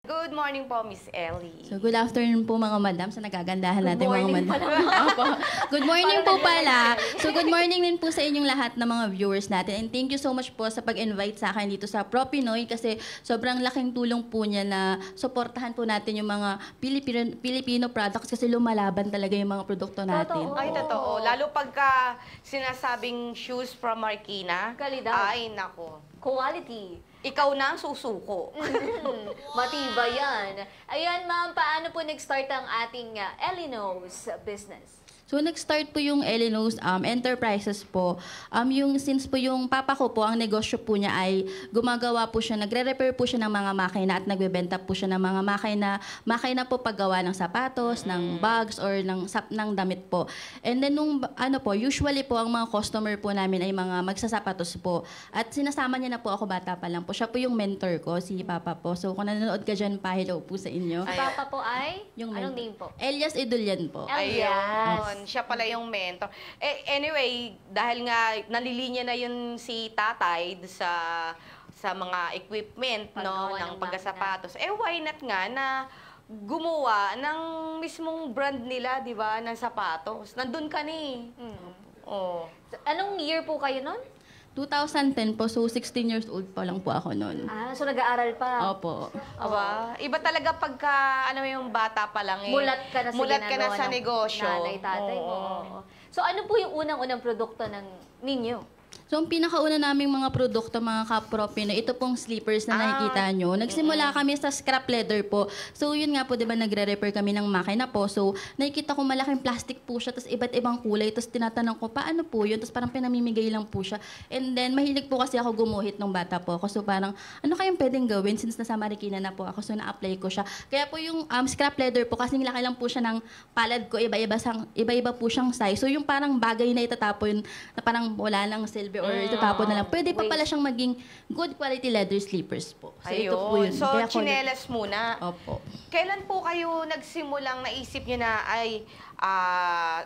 Good morning po, Miss Ellie. So, good afternoon po mga madam sa nagagandahan natin mga madam. Opo. Good morning Para po pala. So, good morning din po sa inyong lahat ng mga viewers natin. And thank you so much po sa pag-invite sa akin dito sa Pro Pinoy kasi sobrang laking tulong po niya na suportahan po natin yung mga Filipino products kasi lumalaban talaga yung mga produkto natin. Totoo. Ay, totoo. Lalo pagka sinasabing shoes from Marikina. Kalidad. Ay, nako. Quality. Ikaw na ang susuko. Matibay yan. Ayan, ma'am, paano po nag-start ang ating Elino's business? So, nag-start po yung Elenos Enterprises po. Since po yung papa ko po, ang negosyo po niya ay gumagawa po siya, nagre-repair po siya ng mga makina at nagbebenta po siya ng mga makina po paggawa ng sapatos, ng bags, or ng damit po. And then, usually po, ang mga customer po namin ay mga magsasapatos po. At sinasama niya na po ako bata pa lang po. Siya po yung mentor ko, si papa po. So, kung nanonood ka dyan, pa-hello po sa inyo. Si Papa po ay? Yung Anong mentor. name po? Elias Idulian po. Ayun. Siya pala yung mentor. Anyway, dahil nga nalilinya na yun si tatay sa mga equipment Paggawa ng ng pagkasapatos, why not nga na gumawa ng mismong brand nila, di ba, ng sapatos. Nandun ka ni. Oh. Anong year po kayo nun? 2010 po, so 16 years old pa lang po ako noon. So nag-aaral pa. Opo. Aba, iba talaga pagka yung bata pa lang Mulat ka na sa mulat ka na ginagawa sa ng negosyo. Nanay, tatay mo. Oo. So ano po yung unang-unang produkto ninyo? So, ang pinakauna naming mga produkto, mga kapro Pinoy, ito pong slippers na nakikita nyo. Nagsimula kami sa scrap leather po. So, yun nga po, di ba, nagre-repair kami ng makina po. So, nakikita ko malaking plastic po siya, tapos iba't ibang kulay. Tapos tinatanong ko, paano po yun? Tapos parang pinamimigay lang po siya. And then, mahilig po kasi ako gumuhit nung bata po ako. So, parang, ano kayang pwedeng gawin since nasa Marikina na po ako? So, na-apply ko siya. Kaya po yung scrap leather po, kasi laki lang po siya ng palad ko, iba-iba po siyang size. So, yung parang bagay na itatapon, na parang wala lang silver or itatapon na lang. Pwede pa pala siyang maging good quality leather slippers po. So, ito po yun. So, Kaya tsinelas muna. Opo. Kailan po kayo nagsimulang naisip nyo na ay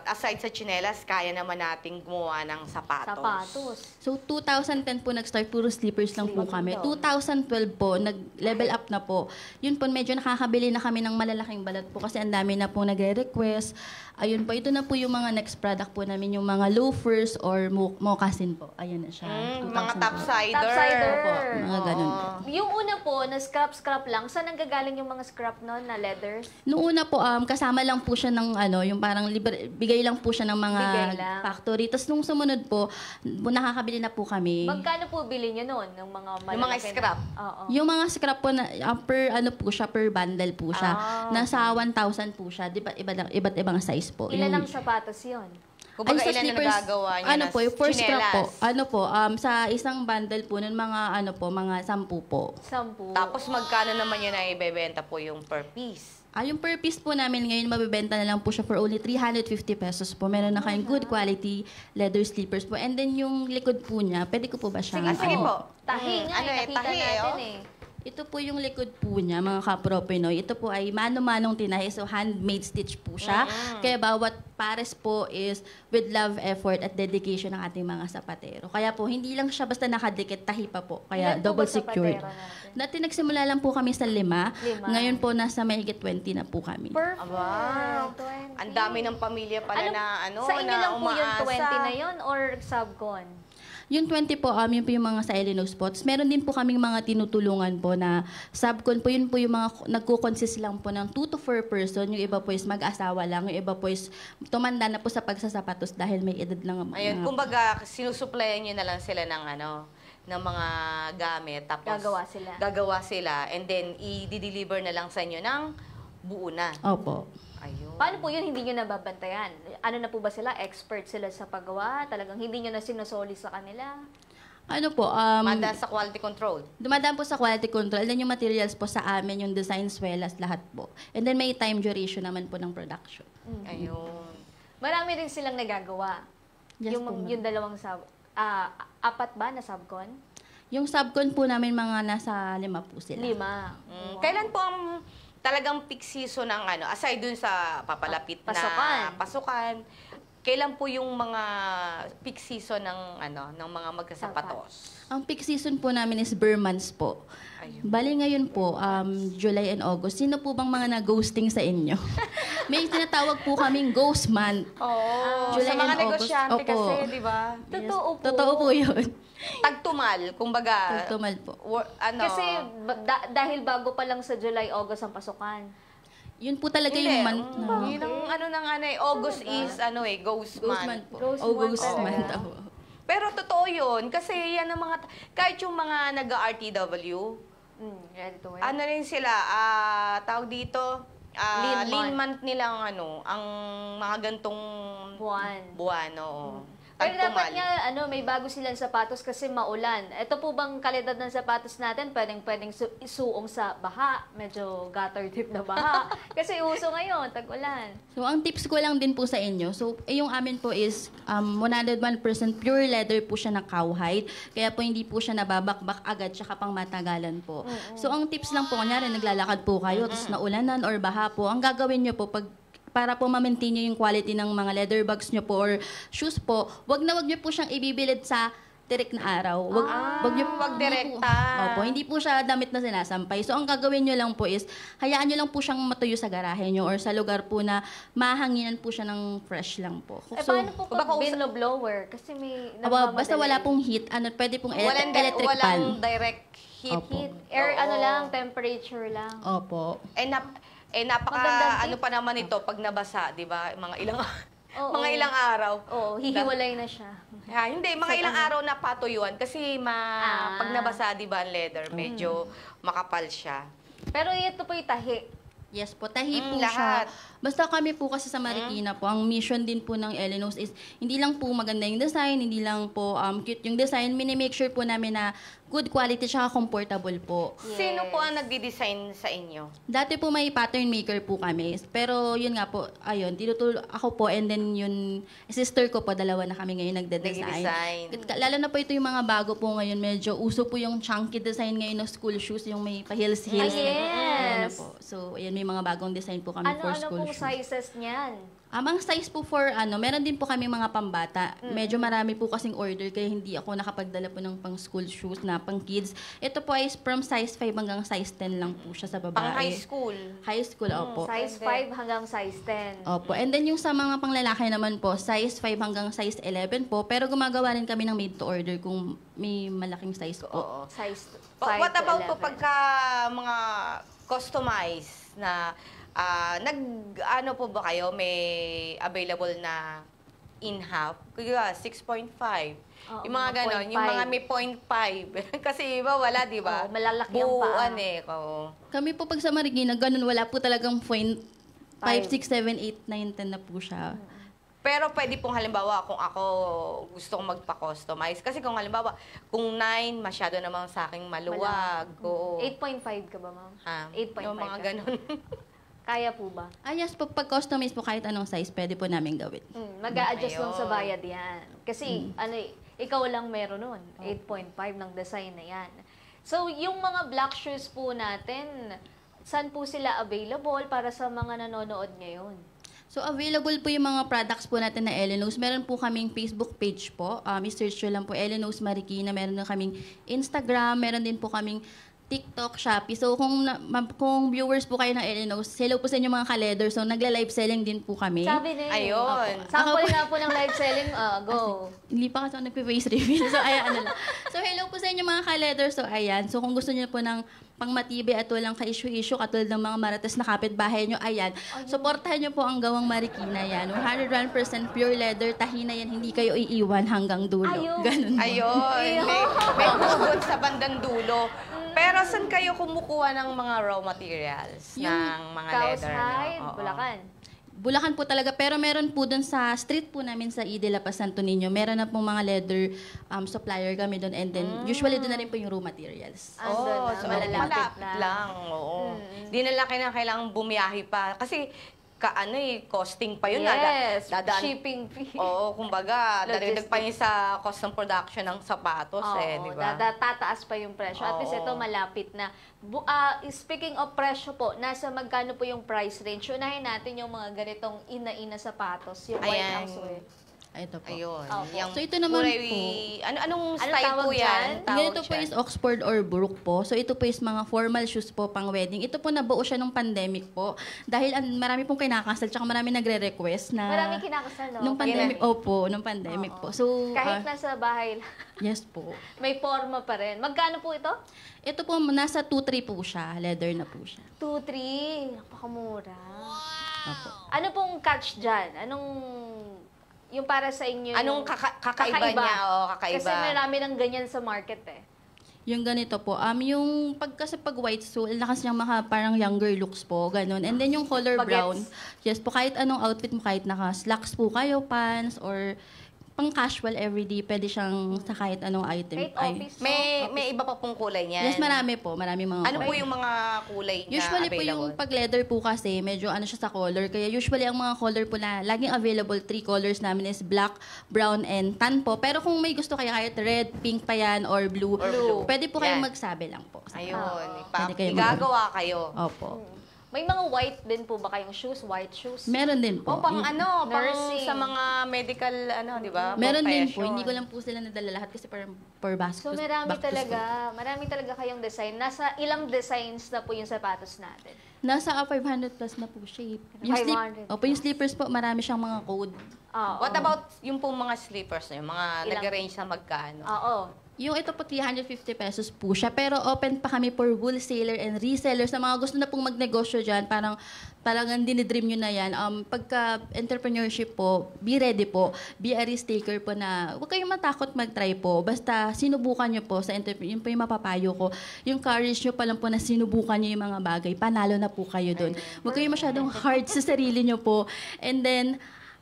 aside sa tsinelas, kaya naman nating gumawa ng sapatos? Sapatos. So, 2010 po nag-start, puro slippers lang po kami. 2012 po, nag-level up na po. Yun po, medyo nakakabili na kami ng malalaking balat po kasi ang dami na po nagre-request. Ayun po, ito na po yung mga next product po namin, yung mga loafers or moccasin po. Ayun na siya. Mga 2012. topsider. Topsider. Opo, mga ganun po. Yung una po, na scrap lang, saan nanggagaling yung mga scrap nun na leathers? Noong una po, kasama lang po siya ng yung parang bigay lang po siya ng mga Bigay lang. factory. Tapos nung sumunod po, nakakabili na po kami. Magkano po bili nyo nun? Ng mga Yung mga malalaki scrap? Oo. Yung mga scrap po, per bundle po siya. Nasa 1,000 po siya. Iba't ibang size po. Ilan ang sapatos yun? Kumbaga, sa ilan na slippers, nagagawa nyo na po, yung first scrap po, tsinelas? sa isang bundle po, nun mga, mga 10 po. 10. Tapos magkano naman yun na ibebenta po yung per piece? Yung per piece po namin ngayon, mabibenta na lang po siya for only 350 pesos po. Meron na kayong good quality leather slippers po. And then yung likod po niya, pwede ko po ba siya? Sige po. Tahi nga, nakita natin eh. Ito po yung likod po niya, mga kapro Pinoy. Ito po ay mano-manong tinahi, so handmade stitch po siya. Kaya bawat pares po is with love, effort, at dedication ng ating mga sapatero. Kaya po, hindi lang siya basta nakadikit, tahi pa po. Kaya Ilan po double ba secured. sapatero natin? Dati nagsimula lang po kami sa 5. Lima. Ngayon po, nasa mahigit 20 na po kami. Perfect. Aba, 20. ang dami ng pamilya pala Sa inyo na lang po yung umaasa. 20 na yun or subcon? Yung 20 po, yun po yung mga sa Elenos spots. Meron din po kaming mga tinutulungan po na subcon po. Yun po yung mga nagko-consist lang po ng 2 to 4 person. Yung iba po is mag-asawa lang. Yung iba po is tumanda na po sa pagsasapatos dahil may edad lang. Ayun, kumbaga, sinusuplayan nyo na lang sila ng ng mga gamit. Tapos, Gagawa sila. And then, i-deliver na lang sa inyo ng buo na. Opo. Ayun. Paano po yun hindi nyo nababantayan? Ano na po ba sila? Expert sila sa paggawa? Talagang hindi nyo na sinusoli sa kanila? Ano po, Manda sa quality control. dumadaan po sa quality control. And then yung materials po sa amin, yung design swellas, lahat po. And then may time duration naman po ng production. Ayun. Marami rin silang nagagawa. Yes po, ma'am. yung dalawang apat ba na subcon? Yung subcon po namin mga nasa 5 po sila. 5. Kailan po ang talagang peak season ng aside dun sa papalapit na pasukan, kailan po yung mga peak season ng mga magkasapatos? Ang peak season po namin is bare months po. kayo? Bali ngayon po, July and August, sino po bang mga nag-ghosting sa inyo? May tinatawag po kaming ghost month. Oo. July Sa mga and August. negosyante Opo. kasi, di ba? Totoo po. Totoo po yun. Tagtumal, kumbaga. Tagtumal po. Ano? Kasi dahil bago pa lang sa July, August ang pasukan. Yun po talaga Hindi. yung month na. Yun ang ano na nga na August is ghost Ghost month. month po. Ghost August month month. talaga. Opo. Pero totoo yun, kasi yan ang mga, kahit yung mga nag-RTW, Ready to wear? ano rin sila, tawag dito, Lean lean month. month nilang ang mga gantong buwan, oo. Pero dapat Tagtumal. nga, may bago silang sapatos kasi maulan. Ito po bang kalidad ng sapatos natin, pwedeng isuong sa baha, medyo gutter tip na baha. Kasi uso ngayon, tag-ulan. So, ang tips ko lang din po sa inyo, so, yung amin po is 101% pure leather po siya na cowhide. Kaya po hindi po siya nababakbak agad, tsaka pang matagalan po. So, ang tips lang po, kunyari, naglalakad po kayo, tapos naulanan or baha po, ang gagawin nyo po, para po ma-maintain nyo yung quality ng mga leather bags nyo po or shoes po, wag nyo po siyang ibibilid sa direct na araw. Wag direkta. Hindi po siya damit na sinasampay. So, ang gagawin nyo lang po is, hayaan nyo lang po siyang matuyo sa garahe nyo or sa lugar po na mahanginan po siya ng fresh lang po. Paano po baka pag binlo-blower? Kasi may Basta wala pong heat, pwede pong electric fan. Walang direct heat. Opo. Air, Oo. temperature lang. Opo. Napaka Magandang tip. ano pa naman ito pag nabasa, 'di ba? Oo. Mga ilang araw. Oo, hihiwalay na siya. Hindi, mga ilang araw na patuyuan kasi pag nabasa, 'di ba, ang leather, medyo makapal siya. Pero ito po yung tahi. Yes po, tahi po lahat. siya. Basta kami po kasi sa Marikina po, ang mission din po ng Elenos is hindi lang po maganda yung design, hindi lang po cute yung design, minimake sure po namin na good quality tsaka comfortable po. Sino po ang nagdi-design sa inyo? Dati po may pattern maker po kami, pero yun nga po, ayun, tinutulong ako po and then yun, sister ko po, dalawa na kami ngayon nagde-design. Lalo na po ito yung mga bago po ngayon, medyo uso po yung chunky design ngayon ng school shoes, yung may pa-heels-heels. Yes. Ayan na po. So, ayan, may mga bagong design po kami for school Ano shoes. sizes niyan? Ang size po for meron din po kami mga pambata. Medyo marami po kasing order kaya hindi ako nakapagdala po ng pang school shoes na pang kids. Ito po ay from size 5 hanggang size 10 lang po siya sa babae. Pang high school. High school, opo. Size 5 hanggang size 10. Opo. And then yung sa mga panglalaki naman po, size 5 hanggang size 11 po. Pero gumagawa rin kami ng made to order kung may malaking size po. Oo. Size 5 What to about 11. po pagka mga customized na ano po ba kayo, may available na in-half? Kaya 6.5. Oo, Yung mga ganon, 0.5. yung mga may 0.5. Kasi iba wala, di ba? Oo, malalaki ang paa. Buuan oo. Kami po pag sa Marikina, ganun, wala po talagang point 5, 5. 6, 7, 8, 9, 10 na po siya. Pero pwede pong halimbawa kung ako gusto kong magpa-customize. Kasi kung halimbawa, kung 9, masyado namang sa aking maluwag. Oo. 8.5 ka ba, ma'am? 8.5 Yung mga ka. ganon. Kaya po ba? Yes po, pag customize po kahit anong size, pwede po namin gawin. Mag-a-adjust lang sa Ayun. bayad yan. Kasi, ikaw lang meron nun. 8.5 ng design na yan. So, yung mga black shoes po natin, saan po sila available para sa mga nanonood ngayon? So, available po yung mga products po natin na Elenos. Meron po kaming Facebook page po. I-search nyo lang po Elenos Marikina. Meron din kaming Instagram. Meron din po kaming TikTok, Shopee. So, kung viewers po kayo ng Elenos, hello po sa inyo mga ka-leather. So, nagla-live selling din po kami. Sabi na Ayun. Sample nga po ng live selling. Go. Hindi pa kasi ako nagpe-face reveal. So, ayan, lang. So, hello po sa inyo mga ka-leather. So, ayan. So, kung gusto niyo po ng pangmatibay at walang ka-issue-issue katulad ng mga marites na kapitbahay nyo, ayan. Supportahan nyo po ang Gawang Marikina yan. 101% pure leather, tahina yan, hindi kayo iiwan hanggang dulo. Ayun. Ganun po. Ayun. May hugot sa bandang dulo. Pero saan kayo kumukuha ng mga raw materials ng mga Cow's leather? hide, Oo. Bulacan. Bulacan po talaga, pero meron po dun sa street po namin sa Ide La Paz, Santo Niño, meron na pong mga leather supplier kami doon and then usually doon na rin po yung raw materials. Andun na, So malalapit malapit na. lang. Oo. Di na lang kailangang bumiyahe pa. Kasi, costing pa yun. Yes, Dadaan. shipping fee. Oo, kumbaga, Logistics. dagdag pa yun sa cost ng production ng sapatos di ba? Tataas pa yung presyo. At least Oo. ito malapit na. Speaking of presyo po, nasa magkano po yung price range? Unahin natin yung mga ganitong ina-ina sapatos, yung White Ayan. House wear. Ito po. Ayun. Opo. Yung So, ito naman kulay, po. Anong Ano style tawag po yan? dyan? Tawag Ganito po dyan? is Oxford or Brook po. So ito po is mga formal shoes po pang wedding. Ito po nabuo siya nung pandemic po. Dahil marami pong kinakasal tsaka marami nagre-request na... Marami kinakasal, no? Nung pandemic, opo, nung pandemic po. So, Kahit nasa bahay lang, yes po. may forma pa rin. Magkano po ito? Ito po, nasa 2-3 po siya. Leather na po siya. 2-3. Napakamura. Opo. Ano pong catch dyan? Yung para sa inyo? Anong kakaiba niya? O, kakaiba. Kasi marami ng ganyan sa market eh. Yung ganito po, yung kasi pag white suit, lakas niyang parang younger looks po, ganun. And then yung color Bagets. brown, yes po, kahit anong outfit mo, kahit naka-slacks po kayo, pants, or pang casual everyday, pwede siyang sa kahit anong item. Kahit office. May iba pa pong kulay niyan. Yes, marami po, marami mga Ano po kulay. yung mga kulay na Usually available? po yung pag leather po kasi, medyo ano siya sa color. Kaya usually ang mga color po na laging available, 3 colors namin is black, brown, and tan po. Pero kung may gusto kayo kahit red, pink pa yan, or blue, blue. pwede po kayong Yan. magsabi lang po. Ayun. Pwede kayo Igagawa kayo. Opo. May mga white din po ba kayong shoes? White shoes? Meron din po. O, pang pang Nursing. sa mga medical, di ba? Meron din po. Profession. Hindi ko lang po sila nadala lahat kasi parang per basket. So marami talaga kayong design. Nasa ilang designs na po yung sapatos natin? Nasa 500 plus na po siya. 500 Opo, yung slippers po, marami siyang mga code. Oo. What about yung pong mga slippers, yung mga Ilang? nag-range na magkano? Oo. Yung ito po, 350 pesos po siya. Pero open pa kami for wholesaler and resellers na mga gusto na pong magnegosyo dyan. Talagang dinidream nyo na yan. Pagka entrepreneurship po, be ready po. Be a risk taker po na huwag kayong matakot mag-try po. Basta sinubukan nyo po sa entrepreneur. Yun po yung mapapayo ko. Yung courage nyo pa lang po na sinubukan nyo yung mga bagay. Panalo na po kayo doon. Huwag kayong masyadong hard sa sarili nyo po. And then,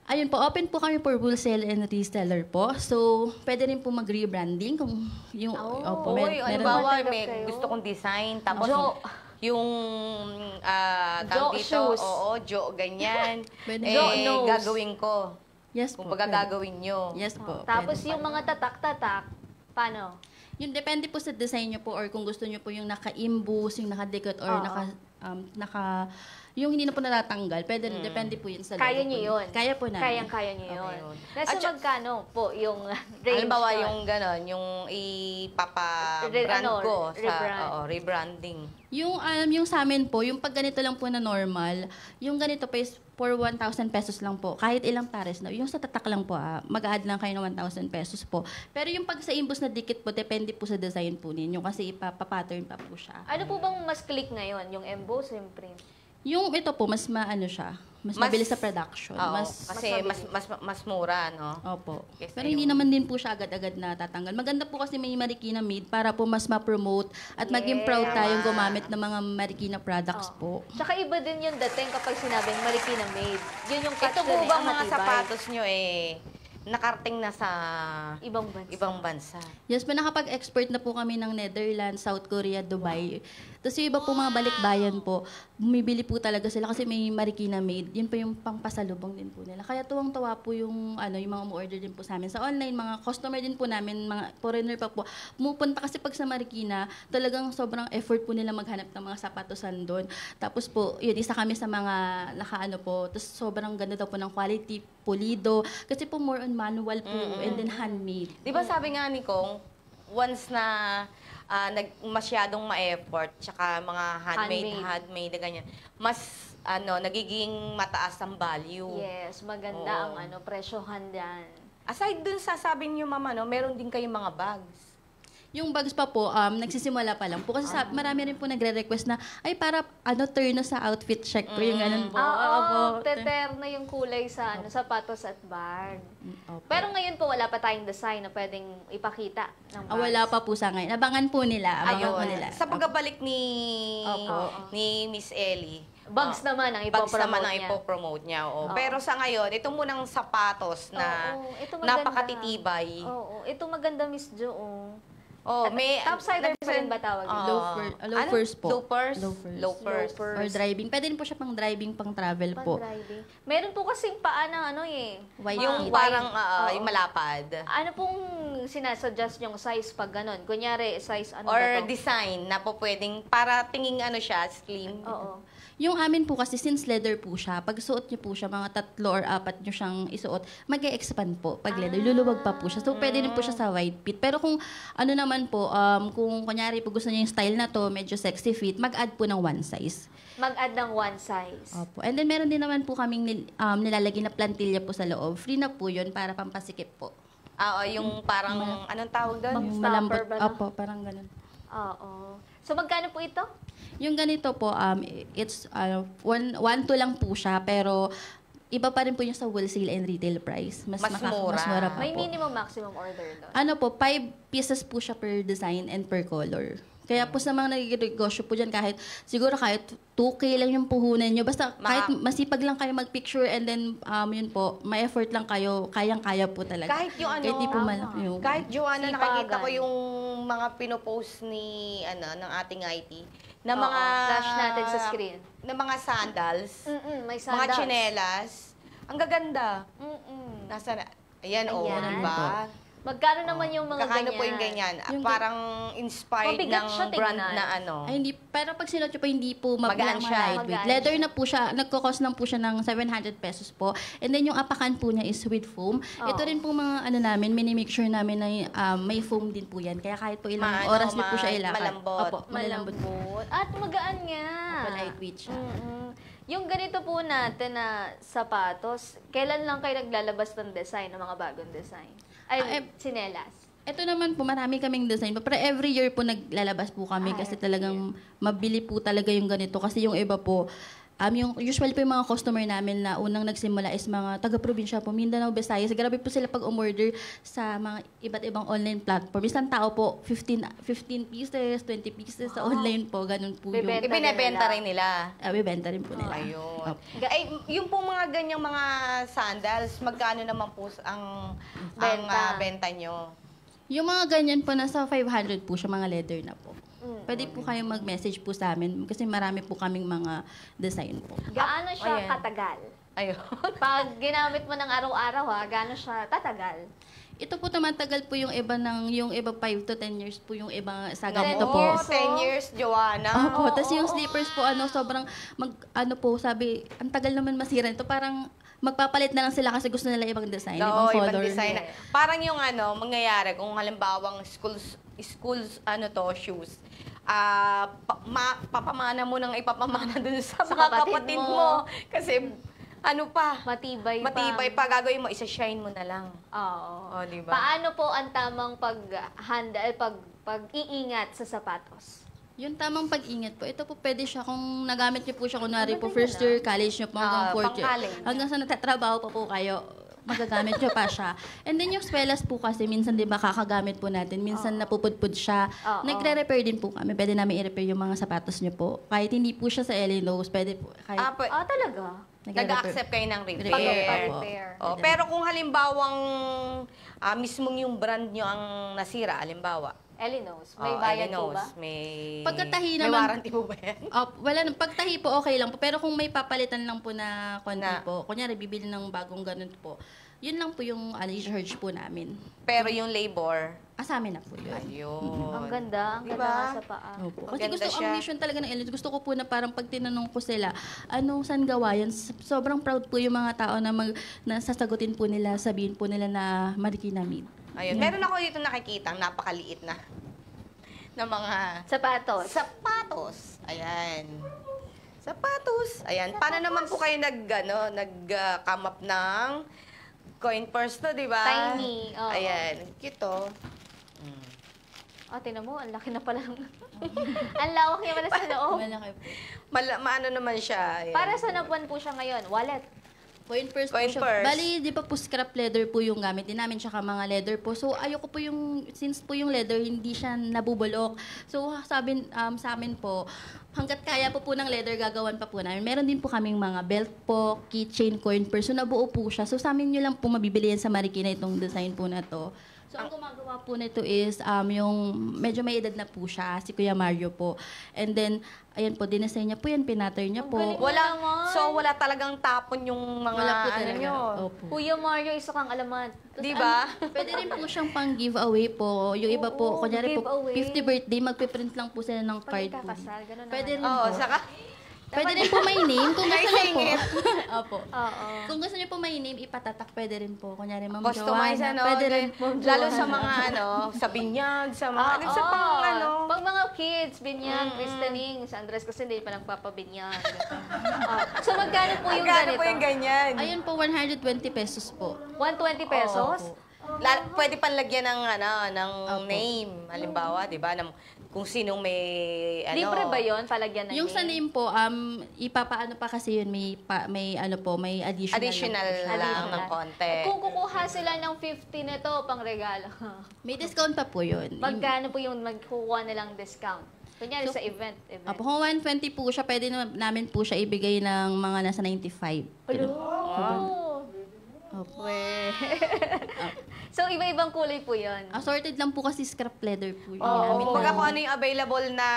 ayun po, open po kami for wholesale and reseller po. So, pwede rin po mag-rebranding kung yung opo, Uy, meron- bawa, Matanggap may kayo? gusto kong design. Tapos, Jo. yung, Jo tawag dito, shoes. Jo, ganyan. Pwede. Jo nose. Gagawin ko. Yes po. Kung baga pwede. gagawin nyo. Yes po. Tapos pwede. yung mga tatak-tatak, paano? Yung depende po sa design nyo po or kung gusto nyo po yung naka-imbus, yung naka-decot or Oo. yung hindi na po natatanggal. Pwede rin, depende po yun sa Kaya logo nyo po. yun. Kaya po namin. Kayang-kaya nyo yun. Okay, yun. Nasa At sya- magkano po yung range Halimbawa, nun? yung gano'n, yung ipapa-brand ko sa rebranding. Yung sa amin po, yung pag ganito lang po na normal, yung ganito po is for 1,000 pesos lang po. Kahit ilang pares na. Yung sa tatak lang po, mag-add lang kayo ng 1,000 pesos po. Pero yung pag sa imbus na dikit po, depende po sa design po ninyo kasi ipapattern pa po siya. Ano po bang mas click ngayon? Yung emboss, yung print? Yung ito po, mas maano siya. Mas mabilis sa production. Oo, Mas, kasi mas mura, no? opo. Kesa Pero hindi naman din po siya agad-agad natatanggal. Maganda po kasi may Marikina made para po mas ma-promote at maging proud tayong gumamit ng mga Marikina products po. Tsaka iba din yung dating kapag sinabing Marikina made. Yun yung catch Ito po dun eh, bang ang mga matibay. sapatos nyo nakarating na sa Ibang bansa. ibang bansa? Yes, nakapag-export na po kami ng Netherlands, South Korea, Dubai. Tapos yung iba po mga balikbayan po, bumibili po talaga sila kasi may Marikina made. Yun po yung pangpasalubong din po nila. Kaya tuwang-tuwa po yung mga mu-order din po sa amin sa online, mga customer din po namin, mga foreigner pa po. Pumupunta kasi pag sa Marikina, talagang sobrang effort po nila maghanap ng mga sapatosan doon. Tapos po, yun, isa kami sa mga nakaano po. Tapos sobrang ganda daw po ng quality, pulido. Kasi po more on manual po and then handmade. Di ba sabi nga ni Kong, once na masyadong ma-effort, tsaka mga handmade na ganyan, mas nagiging mataas ang value. Yes, maganda Oo. ang presyohan dyan. Aside dun sa sabi niyo, mama, meron din kayong mga bags. Yung bags pa po, nagsisimula pa lang po. Kasi marami rin po nagre-request na, ay para turn na sa outfit check ko. Yung ganun po. Oo, teter na yung kulay sa sapatos at bag. Opo. Pero ngayon po, wala pa tayong design na pwedeng ipakita ng bags. Wala pa po sa ngayon. Abangan po nila. Abangan po nila. Sa pagbabalik ni Opo. ni Miss Ellie, Bags naman ang bags ipopromote naman ang niya. ipopromote niya. Oo. Pero sa ngayon, ito munang sapatos na Oo, ito maganda. napakatitibay. Oo, ito maganda, Miss Jo. Oh, may Topsider pa rin ba tawag yun? Loafers po. Loafers? Loafers. Loafers. Or driving. Pwede rin po siya pang driving, pang travel po. Pan-driving. Meron po kasing paa ng White Yung tee. parang, Oo. yung malapad. Ano pong sinasuggest yung size pag ganun? Kunyari, size ano Or ba to? design na po pwedeng, para tinging siya, slim. Oo. Yung amin po kasi, since leather po siya, pag suot niyo po siya, mga 3 or 4 niyo siyang isuot, mag-e-expand po pag leather. Luluwag pa po siya. So, pwede rin po siya sa wide fit. Pero kung ano naman po, kung kunyari po gusto niyo yung style na to, medyo sexy fit, mag-add po ng 1 size. Mag-add ng 1 size. Opo. And then, meron din naman po kaming nilalagay na plantilla po sa loob. Free na po yun para pampasikip po. Yung parang, anong tawag doon? Yung Stopper malambot. ba na? Opo, parang ganun. Oo. So, magkano po ito? Yung ganito po, it's 1-2 lang po siya, pero iba pa rin po yung sa wholesale and retail price. Mas mura. Mas mura pa May po. minimum maximum order doon. Ano po, 5 pieces po siya per design and per color. Kaya po sa mga nagignegosyo po dyan, kahit 2K lang yung puhunan nyo. Basta kahit masipag lang kayo mag-picture and then yun po, may effort lang kayo, kayang-kaya po talaga. Kahit yung Kahit di po tama. malaki yung... Kahit Joanna, Sipagan. nakikita ko yung mga pinopost ni, ng ating IT, na mga... Flash natin sa screen. Na mga sandals, May mga sandals. tsinelas. Ang gaganda. Mm-mm. Nasa, ayan, Ayan. diba? Magkano naman yung mga Kakano ganyan? po yung ganyan? Yung parang inspired Mabigat ng siya brand tingnan. na Ay, hindi. Pero pag sinuot nyo po, hindi po Magaan siya. lightweight. Magaan Leather siya. na po siya. Nagkakos lang po siya ng 700 pesos po. And then yung apakan po niya is with foam. Oo. Ito rin po mga namin, minimake sure namin na may foam din po yan. Kaya kahit po ilang Maano, oras niyo po siya ilakad. malambot. Opo, malambot po. Malambot. At magaan nga. Opo, lightweight siya. Yung ganito po natin na sapatos, kailan lang kayo naglalabas ng design, ng mga bagong design? Ay, sinelas. Ito naman po, marami kaming design. Pero every year po naglalabas po kami kasi talagang mabili po talaga yung ganito. Kasi yung iba po, yung usually po yung mga customer namin na unang nagsimula is mga taga-probinsya po, Mindanao, Visayas. Grabe po sila pag umorder sa mga iba't ibang online platform. Isang tao po, 15 pieces, 20 pieces sa online po. Ganun po yung... Bebenta. Ibinebenta rin nila. Bibenta rin po nila. Ayun. Opo. Ay, yung po mga ganyang mga sandals, magkano naman po ang Benta. benta nyo? Yung mga ganyan po, nasa 500 po siya, mga leather na po. Mm. Pwede po kayong mag-message po sa amin kasi marami po kaming mga design po. Gaano siya ayan. katagal? Ayun. Pag ginamit mo ng araw-araw, gaano siya tatagal? Ito po tumatagal po yung iba 5 to 10 years po yung iba sa Ganun ganito po. po. 10 years, Joanna. Opo, tapos yung slippers po sobrang sabi, ang tagal naman masira nito, parang magpapalit na lang sila kasi gusto nila ibang design, Oo, ibang ibang color. design. Parang yung mangyayari, kung halimbawang schools, shoes, papamana mo nang ipapamana dun sa Sa mga kapatid kapatid mo. mo. Kasi, Matibay pa. matibay pa, gagawin mo, isa-shine mo na lang. Oo. O, diba? Paano po ang tamang pag-iingat sa sapatos? Yung tamang pag-ingat po, ito po pwede siya kung nagamit niyo po siya, kunwari po Maganda first year college niyo po hanggang fourth year. pang-college. Hanggang sa natatrabaho pa po kayo, magagamit niyo pa siya. And then yung swelas po kasi, minsan di ba kakagamit po natin, minsan napupudpud siya. Oo. Nagre-repair din po kami, pwede namin i-repair yung mga sapatos niyo po. Kahit hindi po siya sa Elenos, pwede po. Kahit Talaga? Nag-accept kayo ng repair. Pag-repair. Pero kung halimbawang mismong yung brand nyo ang nasira, halimbawa. Elinos, may bayad po ba? May Pagkatahi may naman- warranty po ba yan? wala nang pagtahi po okay lang po, pero kung may papalitan lang po na konti Na- po, kunyari bibili ng bagong ganun po, yun lang po yung i-charge po namin. Pero yung labor, Sa amin na po yun. ayun. Ang ganda. Ang Diba? ganda sa paa. Opo. Kasi Maganda gusto, siya. ang mission talaga ng Elinos, gusto ko po na parang pag tinanong ko sila, saan gawa yan? Sobrang proud po yung mga tao na sasagutin po nila, sabihin po nila na Marikina made. Ayun. Meron ako dito nakikita, napakaliit na mga sapatos. Ayan. Sapatos. Ayan. Paano naman po kayo nag-come up ng coin purse to, di ba? Tiny, oo. Ayan. Kito. Tingnan mo, ang laki na pala. Ang lawak niya pala sa loob. Malaki po. Maano naman siya. Ayan. Para sa nabuan po siya ngayon? Wallet. Coin purse Coin po siya. purse. Bali, di ba po scrap leather po yung gamit din namin, tsaka mga leather po. So, ayoko po since po yung leather, hindi siya nabubulok. So, sabi sa amin po, hanggat kaya po ng leather, gagawan pa po namin. Meron din po kaming mga belt po, keychain, coin purse. So, nabuo po siya. So, sa amin nyo lang po mabibili yan sa Marikina itong design po na to. So, So, ang gumagawa po nito is, yung medyo may edad na po siya, si Kuya Mario po. And then, ayan po, dinesign niya po yan, pinatter niya po. galing. Wala talagang tapon yung mga Wala po ano talaga. nyo. Opo. Kuya Mario, isa kang alamat. Di ba? Pwede rin po siyang pang giveaway po. Yung iba po, Oo, kunyari po, giveaway. 50 birthday, magpiprint lang po sila ng Pag card po. ikakasal, gano'n Pwede rin Oo, po. saka Pwede rin po may name. Kung gusto niyo po. singit. Opo. Oo. Kung gusto niyo po may name, ipatatak, pwede rin po. Kunyari, Ma'am customize Joanna. ano. Pwede rin. Lalo sa mga sa binyag, sa mga, sa pang ano. Pag mga kids, binyag, christening, sa Andres kasi hindi pa nagpapabinyag. So, magkano po yung Magkano ganito? po yung ganyan? Ayun po, 120 pesos po. 120 pesos? Opo. Pwede pang lagyan ng ng Opo. name. Halimbawa, 'di ba, kung sinong may Libre ba yun? Palagyan ng Yung sa name po, ipapaano pa kasi yun, may ano po, may additional. additional lang Additional. ng konti. Kung kukuha sila ng 50 nito, pang regalo. May discount pa po yun. Magkano po yung magkukuha nilang discount? Kunyari sa event. Apo, kung 120 po siya, pwede namin po siya ibigay ng mga nasa 95. Opo. So, iba-ibang kulay po yun. Assorted lang po kasi scrap leather po yun. Oo, Ginamit kumbaga namin. kung ano yung available na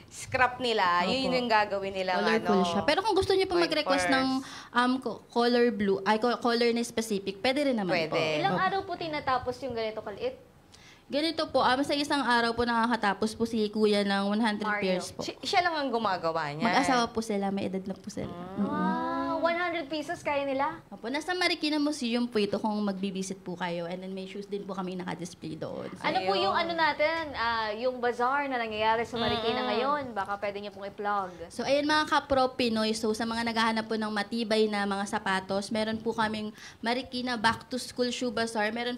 scrap nila, yun Opo. yung gagawin nila. Colorful siya. Pero kung gusto niyo po white mag-request pearls. ng color blue, color na specific, pwede rin naman po. Pwede. Ilang Opo. araw po tinatapos yung ganito kaliit? Ganito po, sa isang araw po nakakatapos po si Kuya ng 100 Mario. pairs po. Siya lang ang gumagawa niya. Mag-asawa po sila, may edad na po sila. Wow, 100 pesos kaya nila? Opo, nasa Marikina Museum po ito kung magbibisit po kayo. And then may shoes din po kami naka-display doon. Ano po yung ano natin, yung bazaar na nangyayari sa Marikina ngayon? Baka pwede niyo pong i-plug. So, ayan mga kapro Pinoy. So, sa mga naghahanap po ng matibay na mga sapatos, meron po kaming Marikina Back to School Shoe Bazaar. Meron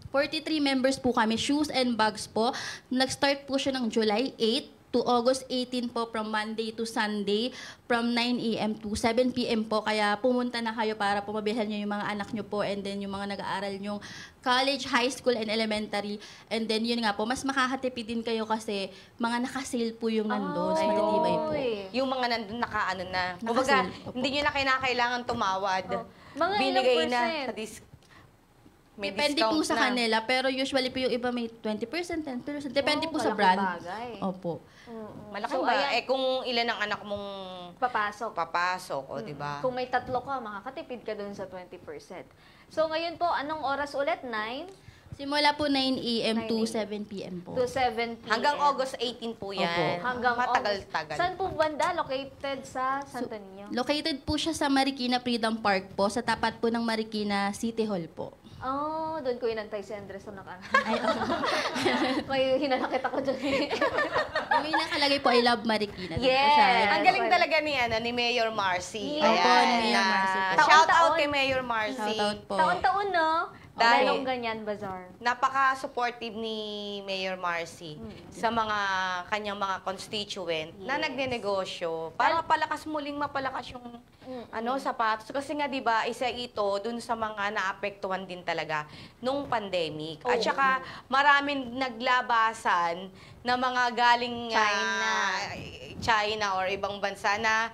43 members po kami, shoes and bags po. Nag-start po siya ng July 8 to August 18 po, from Monday to Sunday, from 9 a.m. to 7 p.m. po. Kaya pumunta na kayo para po mabilhan nyo yung mga anak nyo po, and then yung mga nag-aaral nyo college, high school, and elementary. And then yun nga po, mas makakatipid din kayo kasi mga nakasale po yung nandun. So, matitibay po. Yung mga nandun nakaano na. Kumbaga, Nakasil. Opo. hindi nyo na kinakailangan tumawad. Mga ilang Binigay na percent? sa may Depende po discount sa na. kanila, pero usually po yung iba may 20%, 10%. Depende po sa malaking brand. bagay. Opo. Malaking So, ba? ayan. Kung ilan ang anak mong Papasok. papasok, o di ba? Kung may 3 ka, makakatipid ka dun sa 20%. So, ngayon po, anong oras ulit? 9 Simula po 9 a.m. to 9 7 p.m. po. to 7 p.m. Hanggang August 18 po yan. Opo. Hanggang Matagal-tagal. Saan po banda? Located sa Santo Niño? Located po siya sa Marikina Freedom Park po, sa tapat po ng Marikina City Hall po. Oh, doon ko inantay si Andres nung nakaraan. Ay, May hinanakit ako dyan. may nakalagay po, I love Marikina. Doon po Yes! siya. Ang galing talaga ni Mayor Marcy. Yes. Opo, ni Mayor Marcy po. Shout out Taon-taon. kay Mayor Marcy. Shout out po. Taon-taon, no? Dahil- Merong ganyan, bazaar. Napaka-supportive ni Mayor Marcy sa mga kanyang mga constituent na nagnenegosyo para muling mapalakas yung sapatos. Kasi nga 'di ba, isa ito dun sa mga naapektuhan din talaga nung pandemic. At saka maraming naglabasan na mga galing China or ibang bansa na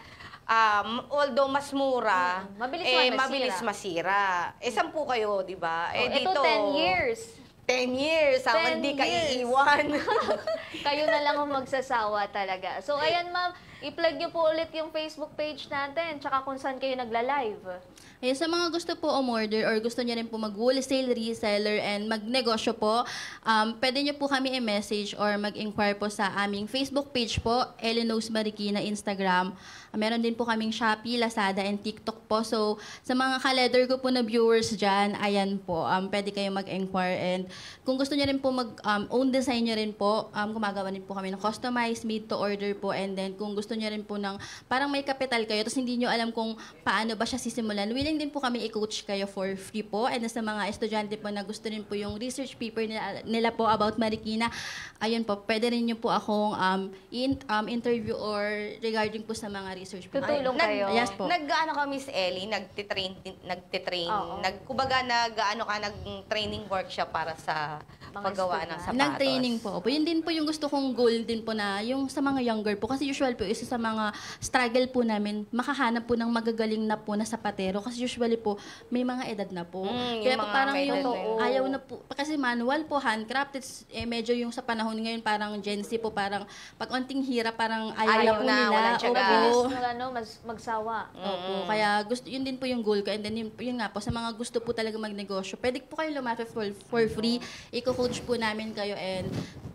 although mas mura, Mabilis masira. 10 kayo, di ba? Ito, 10 years. 10 years, 10 hindi ka years. iiwan. Kayo na lang ang magsasawa talaga. So, ayan ma'am, i-plug nyo po ulit yung Facebook page natin, tsaka kung saan kayo nagla-live. Eh, sa mga gusto po umorder or gusto niyo rin po mag-wholesale, reseller, and magnegosyo po, pwede niyo po kami i-message or mag-inquire po sa aming Facebook page po, Elenos Marikina Instagram. Meron din po kaming Shopee, Lazada, and TikTok po. So, sa mga ka-leather ko po na viewers dyan, ayan po, pwede kayo mag-inquire. And kung gusto niyo rin po mag-own design niyo rin po, gumagawa din po kami ng customized, made to order po. And then, kung gusto niyo rin po ng parang may kapital kayo, tapos hindi niyo alam kung paano ba siya sisimulan, willing din po kami i-coach kayo for free po. And sa mga estudyante po na gusto rin po yung research paper nila po about Marikina, ayun po, pwede rin niyo po akong interview or regarding po sa mga research paper. Tutulong kayo. Yes po. Nag-ano ka, Miss Ellie, nagtitrain, Oo. nag-training workshop para sa paggawa ng sapatos. Nag-training po. Opo. Yun din po yung gusto kong goal din po na yung sa mga younger po. Kasi usual po, isa sa mga struggle po namin, makahanap po ng magagaling na po na sapatero. Kasi usually po, may mga edad na po. Kaya yung po mga parang may yung edad na ayaw na po. Kasi manual po, handcrafted, medyo yung sa panahon ngayon, parang Gen Z po, parang pag onting hirap, parang ayaw na po na, nila. walang tiyaga. Opo. Magsawa. Opo, kaya gusto, yun din po yung goal ko. And then yun nga po, sa mga gusto po talaga magnegosyo, pwede po kayo lumapit for free. Iko-coach po namin kayo and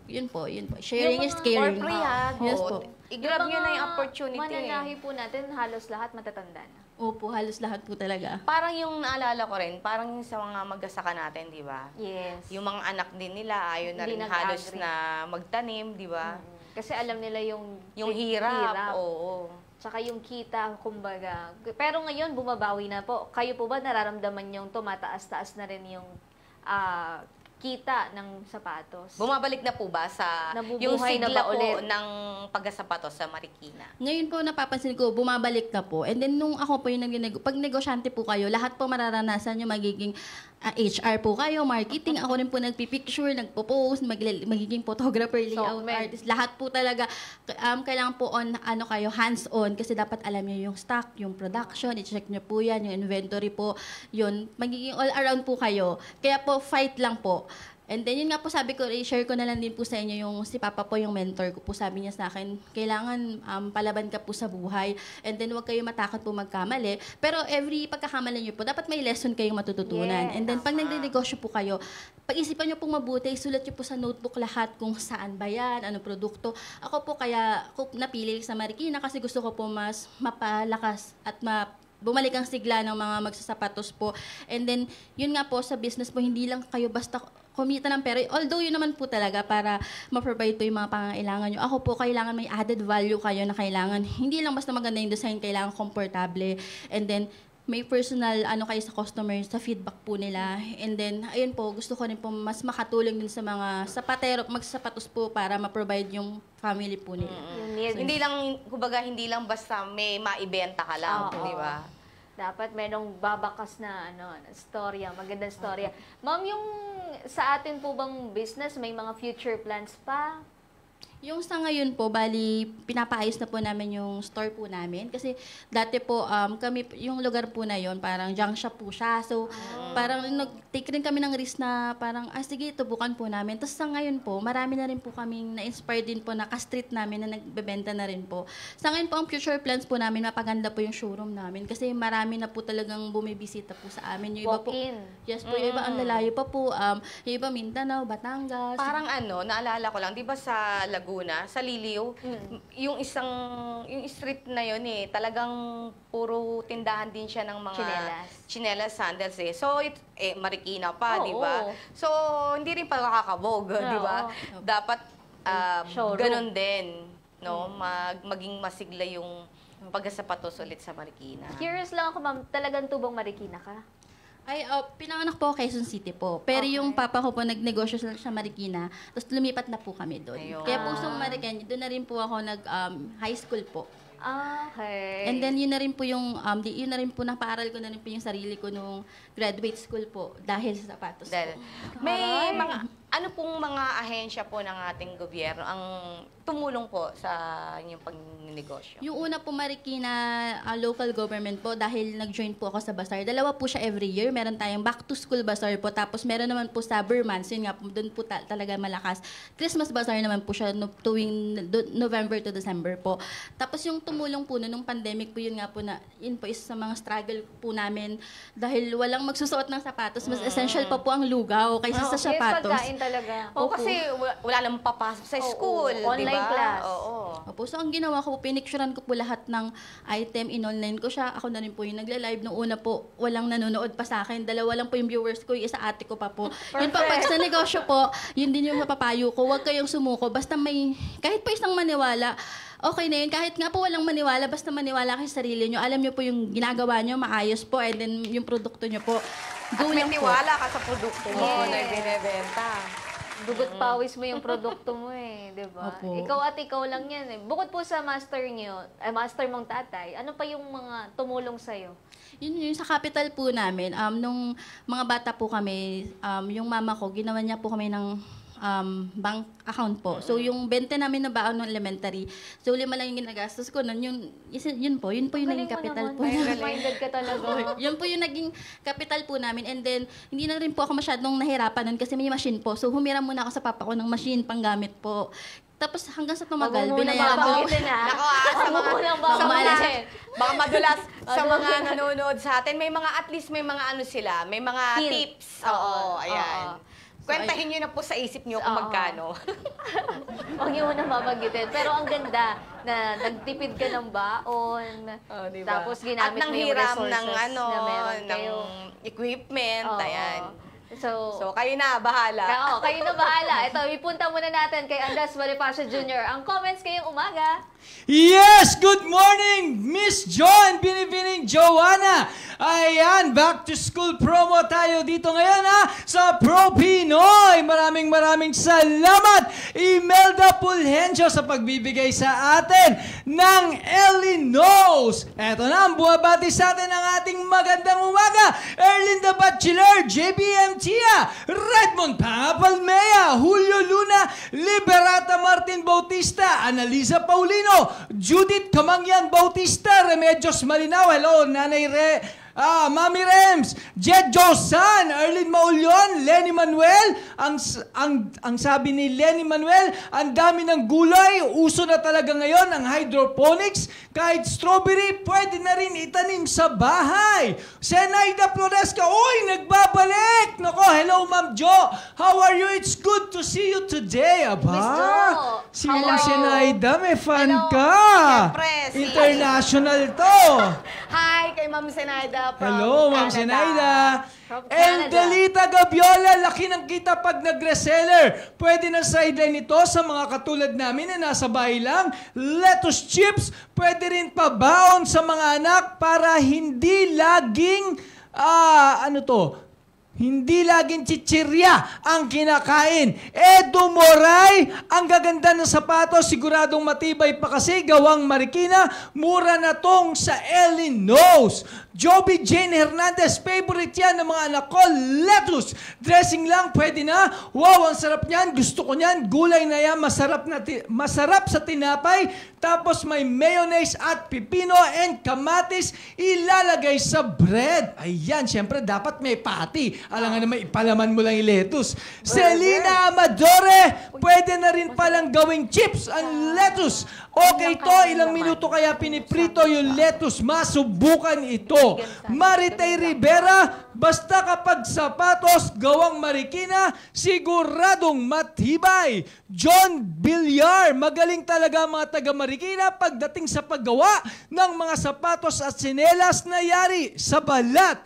yun po. Sharing is caring. For free, ha? Yes Oo. po. I-grab nyo na yung opportunity. Mananahi po natin, halos lahat matatanda na. Opo, halos lahat po talaga. Parang yung naalala ko rin, parang yung sa mga mag-asaka natin, di ba? Yes. Yung mga anak din nila, ayaw na Hindi rin halos nag-agree. na magtanim, di ba? Kasi alam nila yung Hirap. Oo. Tsaka yung kita, kumbaga. Pero ngayon, bumabawi na po. Kayo po ba nararamdaman yung tumataas-taas na rin yung kita ng sapatos? Bumabalik na po ba sa Nabubuhay yung na sigla ba po ulit? ng pagkasapatos sa Marikina? Ngayon po napapansin ko, bumabalik na po. And then nung ako po yung pag negosyante po kayo, lahat po mararanasan yung magiging HR po kayo, marketing. Ako rin po nagpipicture, nagpo-post, magiging photographer, layout artist. Lahat po talaga, kailangan po kayo, hands-on. Kasi dapat alam niyo yung stock, yung production, i-check niyo po yan, yung inventory po. Yun, magiging all around po kayo. Kaya po, fight lang po. And then, yun nga po sabi ko, i-share ko na lang din po sa inyo yung si Papa po, yung mentor ko po, sabi niya sa akin, kailangan palaban ka po sa buhay. And then, huwag kayo matakot po magkamali. Pero every pagkakamali niyo po, dapat may lesson kayong matututunan. Yes, And then, pag nagde-negosyo po kayo, pag-isipan niyo pong mabuti, sulat niyo po sa notebook lahat kung saan ba yan, ano produkto. Ako po kaya ako napili sa Marikina kasi gusto ko po mas mapalakas at bumalik ang sigla ng mga magsasapatos po. And then, yun nga po, sa business po, hindi lang kayo basta kumita ng pera. Although, yun naman po talaga para ma-provide po yung mga pangangailangan nyo. Ako po, kailangan may added value kayo na kailangan. Hindi lang basta maganda yung design, kailangan komportable. And then, may personal kayo sa customer, sa feedback po nila. And then, ayun po, gusto ko rin po mas makatulong din sa mga magsasapatos po para ma-provide yung family po nila. Yung need. Hindi lang basta may maibenta ka lang, Oo. di ba? Dapat merong babakas na storya, magandang storya. Ma'am, yung sa atin po bang business, may mga future plans pa? Yung sa ngayon po, bali, pinapaayos na po namin yung store po namin. Kasi dati po, kami, yung lugar po na yon parang junk shop po siya. So, parang nag-take rin kami ng risk na parang, sige, tubukan po namin. Tapos sa ngayon po, marami na rin po kaming na-inspire din po na ka-street namin na nagbebenta na rin po. Sa ngayon po, ang future plans po namin, mapaganda po yung showroom namin. Kasi marami na po talagang bumibisita po sa amin. Yung iba po, Walk-in. yes po, yung iba ang lalayo pa po. Yung iba Mindanao, Batangas. Parang naalala ko lang, di ba sa Laguna, sa Liliw, yung street na yun talagang puro tindahan din siya ng mga chinelas, sandals So, Marikina pa, Oo. di ba? So, hindi rin pa kakakabog, di ba? Dapat Showroom. ganun din, no? Maging masigla yung pagsasapatos ulit sa Marikina. Curious lang ako, ma'am, talagang tubong Marikina ka? Ay, pinanganak po ako Quezon City po. Pero yung papa ko po nagnegosyo sa Marikina, tapos lumipat na po kami doon. Ayun. Kaya po sa Marikina, doon na rin po ako high school po. Okay. And then yun na rin po yung, yun na rin po, napaaral ko na rin po yung sarili ko nung graduate school po dahil sa sapatos Dahil, po. may ano pong mga ahensya po ng ating gobyerno ang tumulong po sa inyong pagnegosyo? Yung una po Marikina local government po dahil nag-join po ako sa Bazaar. Dalawa po siya every year. Meron tayong back to school Bazaar po. Tapos meron naman po sa Burmans. Yun nga po, doon po talaga malakas. Christmas Bazaar naman po siya tuwing November to December po. Tapos yung tumulong po nung pandemic po, yun nga po na, yun po isa sa mga struggle po namin dahil walang magsusuot ng sapatos. Mas essential pa po ang lugaw kaysa sa sapatos. Yes, pagkain talaga. Kasi wala namang papasok sa school, di Online ba? class. Opo, so ang ginawa ko po, pinicturean ko po lahat ng item, in-online ko siya. Ako na rin po yung nagla-live. Noong una po, walang nanonood pa sa akin. Dalawa lang po yung viewers ko, yung isa ate ko pa po. Yun pa, pag sa negosyo po, yun din yung mapapayo ko. Huwag kayong sumuko. Basta kahit pa isang maniwala, okay na yun. Kahit nga po walang maniwala, basta maniwala kayo sa sarili nyo. Alam nyo po yung ginagawa nyo, maayos po. And then yung produkto nyo po, go At may lang po. tiwala ka sa produkto mo na binibenta. dugot pawis mo yung produkto mo eh, di ba? Opo. Ikaw at ikaw lang yan eh. Bukod po sa master master mong tatay, ano pa yung mga tumulong sa'yo? Yun sa capital po namin, nung mga bata po kami, yung mama ko, ginawa niya po kami ng bank account po. So, yung 20 namin na baon ng elementary, so 5 lang yung ginagastos ko nun. Yun po yung naging capital po. Minded ka talaga. Yun po yung naging capital po namin. And then, hindi na rin po ako masyadong nahirapan nun kasi may machine po. So, humiram muna ako sa papa ko ng machine panggamit po. Tapos hanggang sa tumagal, binayaran ko. Nako sa mga baka madulas sa mga nanonood sa atin, may mga at least may mga ano sila, may mga tips. Oo, ayan. Kwentahin niyo na po sa isip niyo kung magkano. Huwag niyo muna babanggitin. Pero ang ganda na nagtipid ka ng baon. Diba? Tapos ginamit at mo yung hiram resources ng na meron ng kayo. equipment. Ayan. So, kayo na, bahala. kayo na bahala. Ito, ipunta muna natin kay Andres Bonifacio Jr. ang comments ngayong umaga. Yes! Good morning, Miss John Binibining Joanna! Ayan, back to school promo tayo dito ngayon sa Pro Pinoy. Maraming salamat, Imelda Pulhencio, sa pagbibigay sa atin ng Ellie Knows. Eto na ang buwabati sa atin ng ating magandang umaga. Erlinda Bachelor, JBM Tia, Redmond Papalmea, Julio Luna, Liberata Martin Bautista, Analiza Paulino, Judith Kamangyan Bautista, Remedios Malinaw, hello, Nanay Mami Rems, Jed Josan, Erlin Maulyon, Lenny Manuel. Ang sabi ni Lenny Manuel, ang dami ng gulay, uso na talaga ngayon ang hydroponics. Kahit strawberry, pwede na rin itanim sa bahay. Senaida Floresca, uy, nagbabalik! Nako, hello Ma'am Jo, how are you? It's good to see you today. Aba, Miss Jo, si how Ma'am are you? Senaida, may fan Hello. ka. Siyempre, International to. Hi kay Ma'am Senaida from Hello, Ma'am Canada. Senaida. From Canada. Eldelita Gabiola, laki ng kita pag nag-reseller. Pwede na sideline ito sa mga katulad namin na nasa bahay lang. Lettuce chips, pwede rin pabaon sa mga anak para hindi laging, hindi laging chichirya ang kinakain. Edo Moray, ang gaganda ng sapatos, siguradong matibay pa kasi, gawang Marikina, mura na tong sa Ellie Knows. Joby Jane Hernandez, favorite yan ng mga anak ko, lettuce. Dressing lang, pwede na. Wow, ang sarap niyan. Gusto ko niyan. Gulay na yan, masarap sa tinapay. Tapos may mayonnaise at pipino and kamatis ilalagay sa bread. Ayan, syempre dapat may patty. Alam nga naman, ipalaman mo lang yung lettuce. Selena Amadore, pwede na rin palang gawing chips ang lettuce. Okay to, ilang minuto kaya piniprito yung lettuce. Masubukan ito. Maritay Rivera, basta kapag sapatos gawang Marikina, siguradong matibay. John Villar, magaling talaga mga taga Marikina pagdating sa paggawa ng mga sapatos at sinelas na yari sa balat.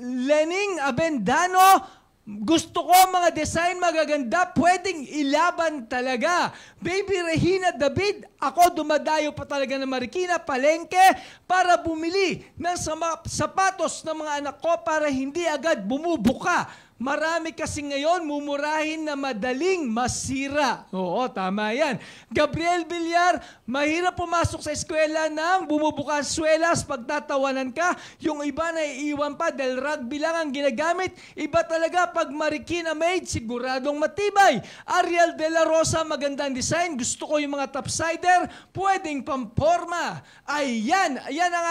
Lening Abendano, gusto ko mga design magaganda, pwedeng ilaban talaga. Baby Regina David, ako dumadayo pa talaga ng Marikina, Palengke, para bumili ng sapatos ng mga anak ko para hindi agad bumubuka. Marami kasi ngayon mumurahin na madaling masira. Oo, tama yan. Gabriel Villar, mahirap pumasok sa eskwela nang bumubukas swelas, pagtatawanan ka. Yung iba na iiwan pa dahil rugby lang ang ginagamit. Iba talaga pag Marikina made, siguradong matibay. Ariel De La Rosa, magandang design. Gusto ko yung mga topsider, pwedeng pamporma. Ayan ang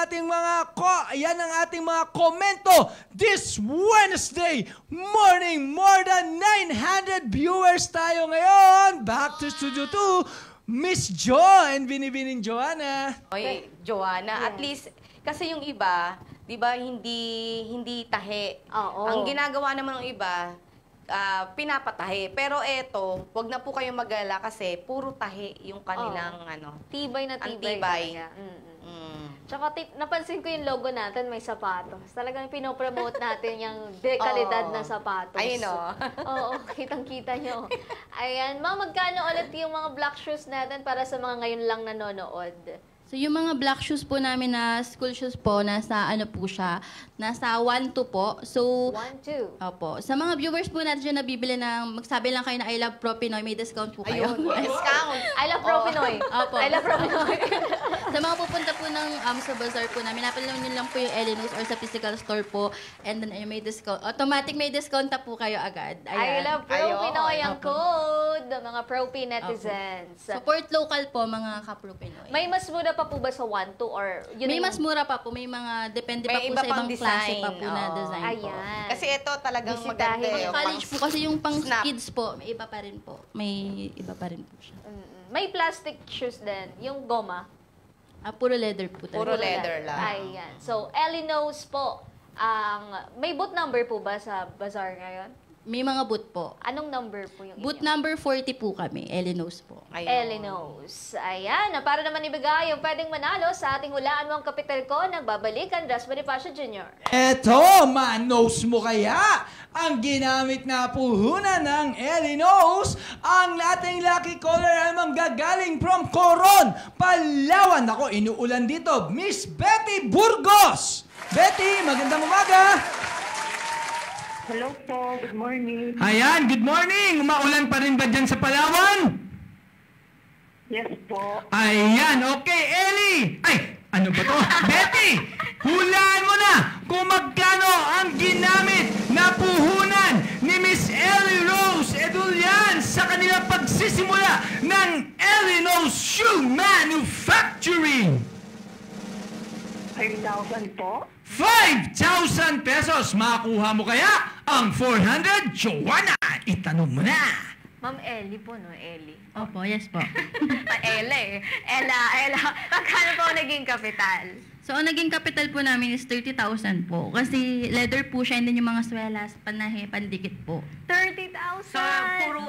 ating mga komento this Wednesday morning. More than 900 viewers tayo ngayon. Back to Studio 2, Miss Jo and Binibining Joanna. Oy, Joanna, at least, kasi yung iba, di ba, hindi tahe. Oo. Ang ginagawa naman ng iba, pinapatahe. Pero eto, wag na po kayong mag-alala kasi puro tahe yung kanilang Tibay na ang tibay. tibay. Tsaka napansin ko yung logo natin, may sapatos. Talagang pinopromote natin yung dekalidad na sapatos. Ayun o. Oo, kitang-kita nyo. Ayan, magkano ulit yung mga black shoes natin para sa mga ngayon lang nanonood? So yung mga black shoes po namin na school shoes po, nasa ano po siya, nasa 1-2 po. So, 1, 2. opo. Sa mga viewers po natin dyan na bibili ng, magsabi lang kayo na I love Pro Pinoy, may discount po kayo. Ayun, discount. I love Pro Pinoy. Opo. I love Pro Pinoy. Sa mga pupunta po ng sa bazaar po namin, napalaman nyo lang po yung Elenos or sa physical store po, and then ayun, may discount. Automatic may discount na po kayo agad. I love Pro Ayun. Pinoy ang code. Mga Pro P netizens. Support local po, mga ka-Pro Pinoy. May mas mura pa po ba sa 1, 2 or yun May yung- mas mura pa po, may mga, depende pa May po iba sa pang ibang klase design. pa po na Oo. design po. Ayan. Kasi ito talagang Bisitahin. maganda. Pang Yung College po kasi yung pang snap. kids po, may iba pa rin po. May iba pa rin po siya. May plastic shoes din. Yung goma. Puro leather po talaga. Puro leather lang. Ayan. So, Ellie knows po. May boot number po ba sa bazaar ngayon? May mga boot po. Anong number po yung Boot inyo? number 40 po kami, Elenos po. Ayun. Ellie knows. Ayan. Para naman ibigay yung pwedeng manalo sa ating hulaan mo ang kapital ko, nagbabalik ang Das Bonifacio Jr. Eto, manos mo kaya ang ginamit na puhunan ng Elenos, ang ating lucky caller ay manggagaling from Coron, Palawan. Ako, inuulan dito, Miss Betty Burgos. Betty, magandang umaga. Hello po, good morning. Ayan, good morning. Maulan pa rin ba dyan sa Palawan? Yes po. Ayan, okay, Ellie. Ay, ano ba to? Betty, hulaan mo na kung magkano ang ginamit na puhunan ni Miss Ellie Rose Edulian sa kanilang pagsisimula ng Ellie Rose Shoe Manufacturing. 5,000 po. 5,000 pesos. Makuha mo kaya ang 400? Joanna, itanong mo na. Ma'am Ellie po, no? Ellie. Opo, yes po. Ella eh. Ella. Magkano po naging kapital? So, ang naging capital po namin is 30,000 po. Kasi leather po siya, and then yung mga swelas, panahe, pandikit po. 30,000! So, puro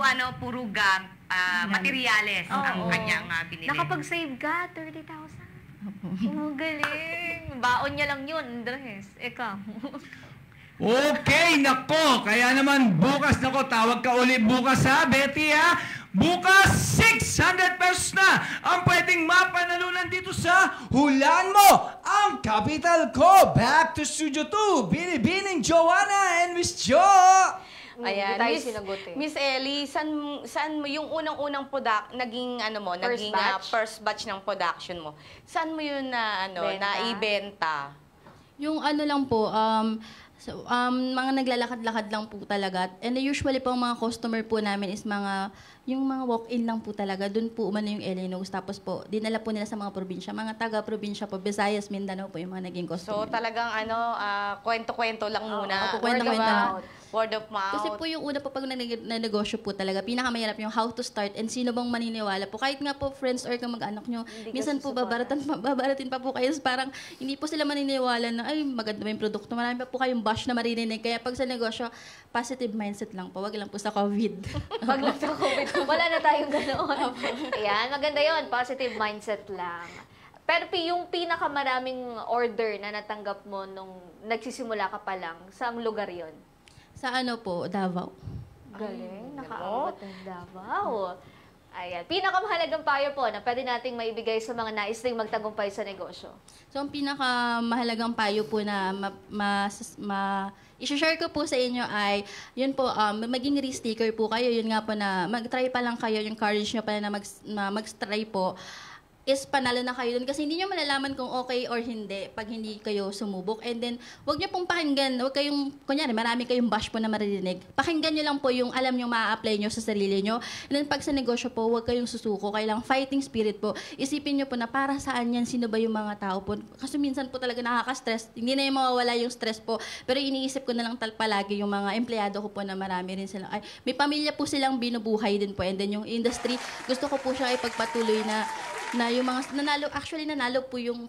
materyales ang Oo. kanyang binili. Nakapag-save ka, 30,000. Opo. Oh, galing. Baon niya lang yun, Andres. Ikaw. Okay, nako. Kaya naman bukas, nako, tawag ka ulit bukas ha, Betty ha. Bukas, 600 pesos na ang pwedeng mapanalunan dito sa Hulaan Mo ang Capital ko. Back to Studio 2, Binibining Joanna and Miss Jo. Ayan, Hindi tayo Miss, sinagot eh. Miss Ellie, saan mo yung unang-unang naging ano mo, First naging batch? first batch ng production mo? Saan mo yun na Benta? naibenta? Yung ano lang po, mga naglalakad-lakad lang po talaga. And usually po, ang mga customer po namin is yung mga walk-in lang po talaga. Doon po umano yung Elenos. Tapos po, dinala po nila sa mga probinsya. Mga taga-probinsya po, Visayas, Mindanao po yung mga naging So customer. talagang kwento-kwento lang muna. opo, kwento-kwento lang. Word of mouth. Kasi po yung una po pag negosyo po talaga, pinakamahirap yung how to start and sino bang maniniwala po. Kahit nga po friends or kamag-anak nyo, Hindi minsan ka po babaratin pa po kayo. Parang hindi po sila maniniwala na, ay maganda ba yung produkto. Marami pa po kayong bash na maririnig. Kaya pag sa negosyo, positive mindset lang po. Wag lang po sa COVID. Pag nasa COVID, wala na tayong ganoon. Ayan, maganda yon, positive mindset lang. Pero yung pinakamaraming order na natanggap mo nung nagsisimula ka pa lang, saang lugar yon? Sa ano po, Davao. Galing, nakaabot ng Davao. Ayan, pinakamahalagang payo po na pwede nating maibigay sa mga nais ding magtagumpay sa negosyo. So, ang pinakamahalagang payo po na i-share ko po sa inyo ay, yun po, maging risk taker po kayo. Yun nga po na mag-try pa lang kayo, yung courage nyo pa na mag-try po, is panalo na kayo dun. Kasi hindi nyo malalaman kung okay or hindi pag hindi kayo sumubok. And then, wag nyo pong pakinggan. Wag kayong, kunyari, marami kayong bash po na maririnig. Pakinggan nyo lang po yung alam nyo maa-apply nyo sa sarili nyo. And then, pag sa negosyo po, wag kayong susuko. Kailang fighting spirit po. Isipin nyo po na para saan yan, sino ba yung mga tao po. Kasi minsan po talaga nakaka-stress. Hindi na yung mawawala yung stress po. Pero iniisip ko na lang palagi yung mga empleyado ko po na marami rin sila. Ay, may pamilya po silang binubuhay din po. And then, yung industry, gusto ko po siya ipagpatuloy na yung mga nanalo po yung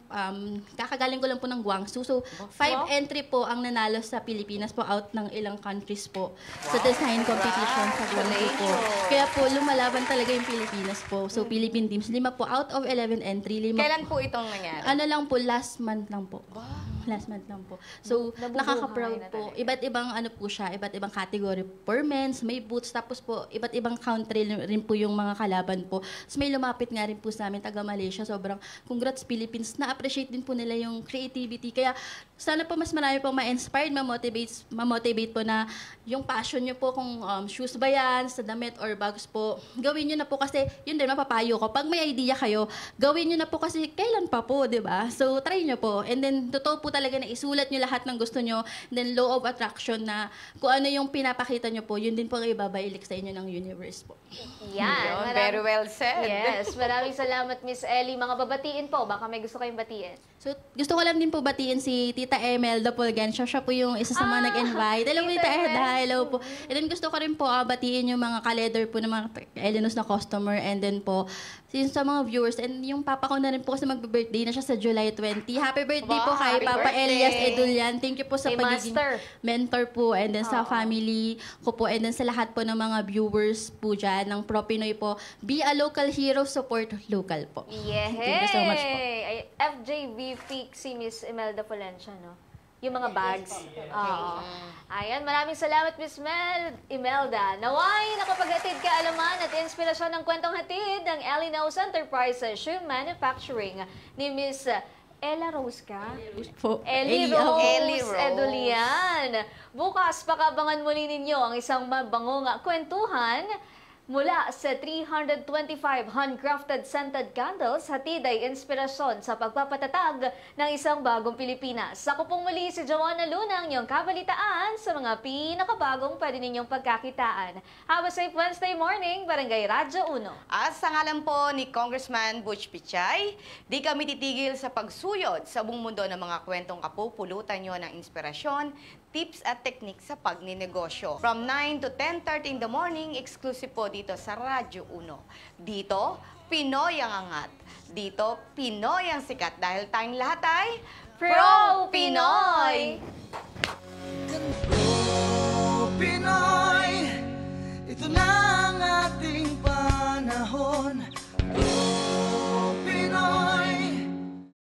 kakagaling ko lang po ng Guangzhou. So 5 entry po ang nanalo sa Pilipinas po out ng ilang countries po sa design competition sa Guangzhou po. Kaya po lumalaban talaga yung Pilipinas po. So Philippine teams, 5 po out of 11 entry. 5 Kailan po itong nangyari? ano lang po, last month lang po. Last month lang po. So, Nabubuhay nakaka-proud na po. talaga. Iba't ibang ano po siya, iba't ibang category for men's, may boots, tapos po, iba't ibang country rin po yung mga kalaban po. So, may lumapit nga rin po sa amin, taga Malaysia. Sobrang congrats Philippines. Na-appreciate din po nila yung creativity. Kaya, sana po mas marami pong ma-inspired, ma-motivate po na yung passion nyo po, kung shoes ba yan, sa damit or bags po, gawin nyo na po kasi, yun din, mapapayo ko. Pag may idea kayo, gawin nyo na po kasi kailan pa po, di ba? So, try nyo po. And then, totoo po talaga na isulat nyo lahat ng gusto nyo. And then, law of attraction na kung ano yung pinapakita nyo po, yun din po ang ibabailik sa inyo ng universe po. Yan. Very well said. Yes, maraming salamat, Miss Ellie. Mga babatiin po, baka may gusto kayong batiin. So, gusto ko lang din po batiin si Tita Emelda Pulgan. Siya po yung isa sa mga nag-invite. Hello, Tita Tita Emel. Eda. Hello po. And then, gusto ko rin po batiin yung mga ka-leather po ng mga Elinos na customer. And then po, sa mga viewers. And yung papa ko na rin po kasi magbe-birthday na siya sa July 20. Happy birthday po Wow, kay happy Papa birthday. Elias Edulian. Thank you po sa Kay pagiging Master. mentor po. And then sa family ko po. And then sa lahat po ng mga viewers po dyan ng Pro Pinoy po. Be a local hero, support local po. Yehey! Thank you so much po. Ay, FJV Fix si Miss Imelda Polencia, no? Yung mga bags. Oo. Ayan, maraming salamat, Miss Imelda. Naway, nakapaghatid ka alaman at inspirasyon ng kwentong hatid ng Ellie Knows Enterprises Shoe Manufacturing ni Miss Ella Rose ka? Po. Ellie Ellie Rose Rose. Edulian. Bukas, pakabangan muli ninyo ang isang mabangong kwentuhan mula sa 325 handcrafted scented candles, hatid ay inspirasyon sa pagpapatatag ng isang bagong Pilipinas. Ako pong muli si Joanna Lunang, yung kabalitaan sa mga pinakabagong pwede ninyong pagkakitaan. Have a safe Wednesday morning, Barangay Radyo 1. At sa ngalan po ni Congressman Butch Pichay, di kami titigil sa pagsuyod sa buong mundo ng mga kwentong kapupulutan nyo ng inspirasyon, tips at technique sa pagninegosyo. From 9 to 10:30 in the morning, exclusive po dito sa Radyo 1. Dito, Pinoy ang angat. Dito, Pinoy ang sikat dahil tayong lahat ay Pro Pinoy! Pinoy, ito na